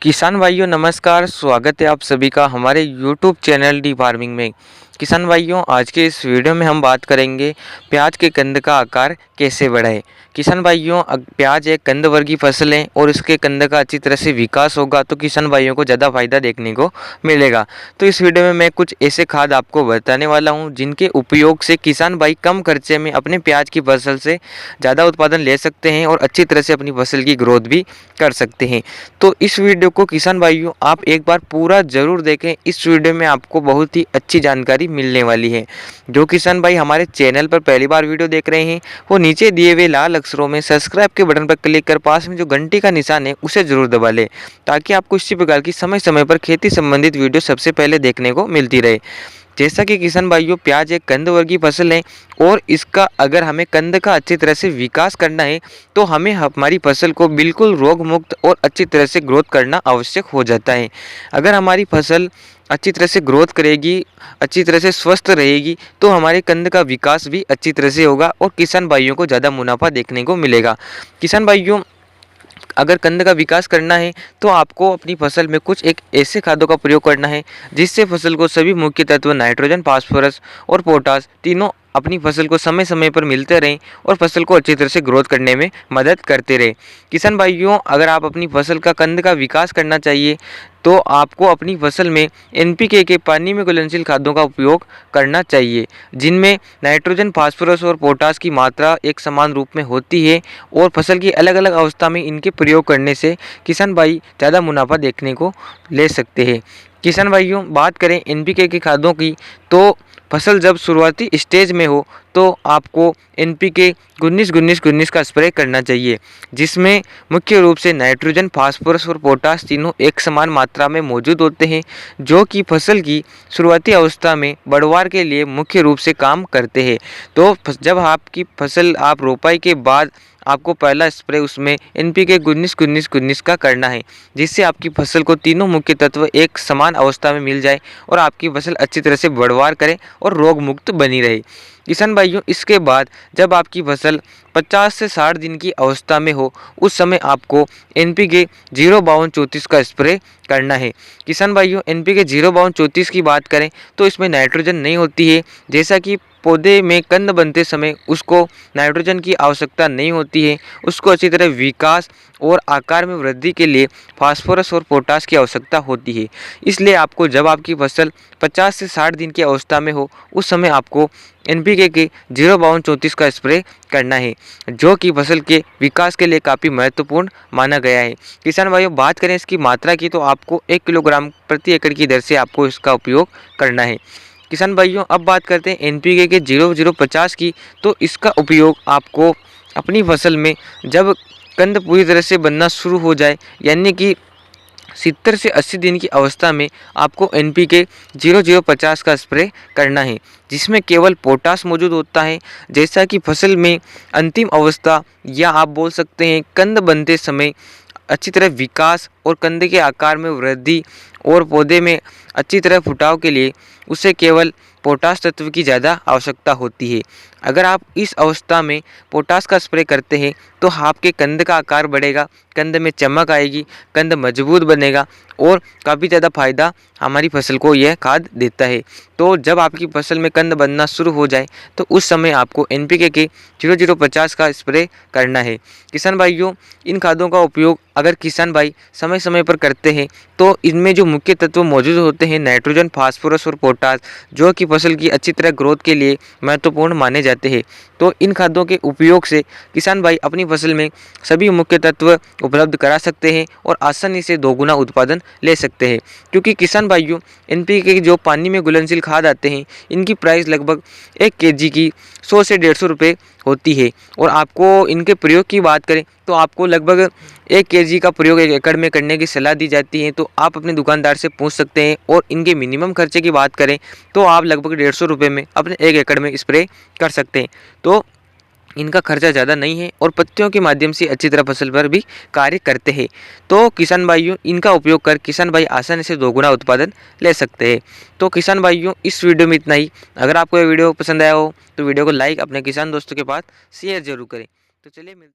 किसान भाइयों नमस्कार। स्वागत है आप सभी का हमारे यूट्यूब चैनल डी फार्मिंग में। किसान भाइयों आज के इस वीडियो में हम बात करेंगे प्याज के कंद का आकार कैसे बढ़ाए। किसान भाइयों प्याज एक कंद वर्गीय फसल है और इसके कंद का अच्छी तरह से विकास होगा तो किसान भाइयों को ज़्यादा फायदा देखने को मिलेगा। तो इस वीडियो में मैं कुछ ऐसे खाद आपको बताने वाला हूं जिनके उपयोग से किसान भाई कम खर्चे में अपने प्याज की फसल से ज़्यादा उत्पादन ले सकते हैं और अच्छी तरह से अपनी फसल की ग्रोथ भी कर सकते हैं। तो इस वीडियो को किसान भाइयों आप एक बार पूरा ज़रूर देखें। इस वीडियो में आपको बहुत ही अच्छी जानकारी मिलने वाली है। जो किसान भाई हमारे चैनल पर पहली बार वीडियो देख रहे हैं वो नीचे दिए हुए लाल अक्षरों में सब्सक्राइब के बटन पर क्लिक कर पास में जो घंटी का निशान है उसे जरूर दबा लें ताकि आपको इसी प्रकार की समय समय पर खेती संबंधित वीडियो सबसे पहले देखने को मिलती रहे। जैसा कि किसान भाइयों प्याज एक कंद वर्गीय फसल है और इसका अगर हमें कंद का अच्छी तरह से विकास करना है तो हमें हमारी फसल को बिल्कुल रोग मुक्त और अच्छी तरह से ग्रोथ करना आवश्यक हो जाता है। अगर हमारी फसल अच्छी तरह से ग्रोथ करेगी, अच्छी तरह से स्वस्थ रहेगी तो हमारे कंद का विकास भी अच्छी तरह से होगा और किसान भाइयों को ज़्यादा मुनाफा देखने को मिलेगा। किसान भाइयों अगर कंद का विकास करना है तो आपको अपनी फसल में कुछ एक ऐसे खादों का प्रयोग करना है जिससे फसल को सभी मुख्य तत्व नाइट्रोजन, फास्फोरस और पोटास तीनों अपनी फसल को समय समय पर मिलते रहें और फसल को अच्छी तरह से ग्रोथ करने में मदद करते रहें। किसान भाइयों अगर आप अपनी फसल का कंद का विकास करना चाहिए तो आपको अपनी फसल में एनपीके के पानी में घुलनशील खादों का उपयोग करना चाहिए जिनमें नाइट्रोजन, फास्फोरस और पोटास की मात्रा एक समान रूप में होती है और फसल की अलग अलग अवस्था में इनके प्रयोग करने से किसान भाई ज़्यादा मुनाफा देखने को ले सकते हैं। किसान भाइयों बात करें एनपीके की खादों की तो फसल जब शुरुआती स्टेज में हो तो आपको एनपीके 19-19-19 का स्प्रे करना चाहिए जिसमें मुख्य रूप से नाइट्रोजन, फास्फोरस और पोटास तीनों एक समान मात्रा में मौजूद होते हैं जो कि फसल की शुरुआती अवस्था में बढ़वार के लिए मुख्य रूप से काम करते हैं। तो जब आपकी फसल आप रोपाई के बाद आपको पहला स्प्रे उसमें एनपीके 19-19-19 का करना है जिससे आपकी फसल को तीनों मुख्य तत्व एक समान अवस्था में मिल जाए और आपकी फसल अच्छी तरह से बढ़वार करे और रोग मुक्त बनी रहे। किसान भाइयों इसके बाद जब आपकी फसल 50 से 60 दिन की अवस्था में हो उस समय आपको एनपीके 05234 का स्प्रे करना है। किसान भाइयों एनपीके 05234 की बात करें तो इसमें नाइट्रोजन नहीं होती है। जैसा कि पौधे में कंद बनते समय उसको नाइट्रोजन की आवश्यकता नहीं होती है, उसको अच्छी तरह विकास और आकार में वृद्धि के लिए फास्फोरस और पोटास की आवश्यकता होती है। इसलिए आपको जब आपकी फसल 50 से 60 दिन की अवस्था में हो उस समय आपको एनपीके के 05234 का स्प्रे करना है जो कि फसल के विकास के लिए काफ़ी महत्वपूर्ण माना गया है। किसान भाइयों बात करें इसकी मात्रा की तो आपको 1 किलोग्राम प्रति एकड़ की दर से आपको इसका उपयोग करना है। किसान भाइयों अब बात करते हैं एनपीके के 0050 की तो इसका उपयोग आपको अपनी फसल में जब कंद पूरी तरह से बनना शुरू हो जाए यानी कि 70 से 80 दिन की अवस्था में आपको एनपीके 0050 का स्प्रे करना है जिसमें केवल पोटास मौजूद होता है। जैसा कि फसल में अंतिम अवस्था या आप बोल सकते हैं कंद बनते समय अच्छी तरह विकास और कंद के आकार में वृद्धि और पौधे में अच्छी तरह फुटाव के लिए उसे केवल पोटास तत्व की ज़्यादा आवश्यकता होती है। अगर आप इस अवस्था में पोटास का स्प्रे करते हैं तो आपके कंद का आकार बढ़ेगा, कंद में चमक आएगी, कंद मजबूत बनेगा और काफ़ी ज़्यादा फायदा हमारी फसल को यह खाद देता है। तो जब आपकी फसल में कंद बनना शुरू हो जाए तो उस समय आपको एनपीके के 0050 का स्प्रे करना है। किसान भाइयों इन खादों का उपयोग अगर किसान भाई समय समय पर करते हैं तो इनमें जो मुख्य तत्व मौजूद होते हैं नाइट्रोजन, फास्फोरस और पोटास जो कि फसल की अच्छी तरह ग्रोथ के लिए महत्वपूर्ण माने जाते हैं। तो इन खादों के उपयोग से किसान भाई अपनी फसल में सभी मुख्य तत्व उपलब्ध करा सकते हैं और आसानी से दोगुना उत्पादन ले सकते हैं। क्योंकि किसान भाइयों एनपीके के जो पानी में घुलनशील खाद आते हैं इनकी प्राइस लगभग 1 केजी की 100 से 150 रुपये होती है और आपको इनके प्रयोग की बात करें तो आपको लगभग 1 केजी का प्रयोग 1 एकड़ में करने की सलाह दी जाती है। तो आप अपने दुकानदार से पूछ सकते हैं और इनके मिनिमम खर्चे की बात करें तो आप लगभग 150 रुपये में अपने 1 एकड़ में स्प्रे कर सकते हैं। तो इनका खर्चा ज़्यादा नहीं है और पत्तियों के माध्यम से अच्छी तरह फसल पर भी कार्य करते हैं। तो किसान भाइयों इनका उपयोग कर किसान भाई आसानी से दोगुना उत्पादन ले सकते हैं। तो किसान भाइयों इस वीडियो में इतना ही। अगर आपको ये वीडियो पसंद आया हो तो वीडियो को लाइक अपने किसान दोस्तों के पास शेयर जरूर करें। तो चलिए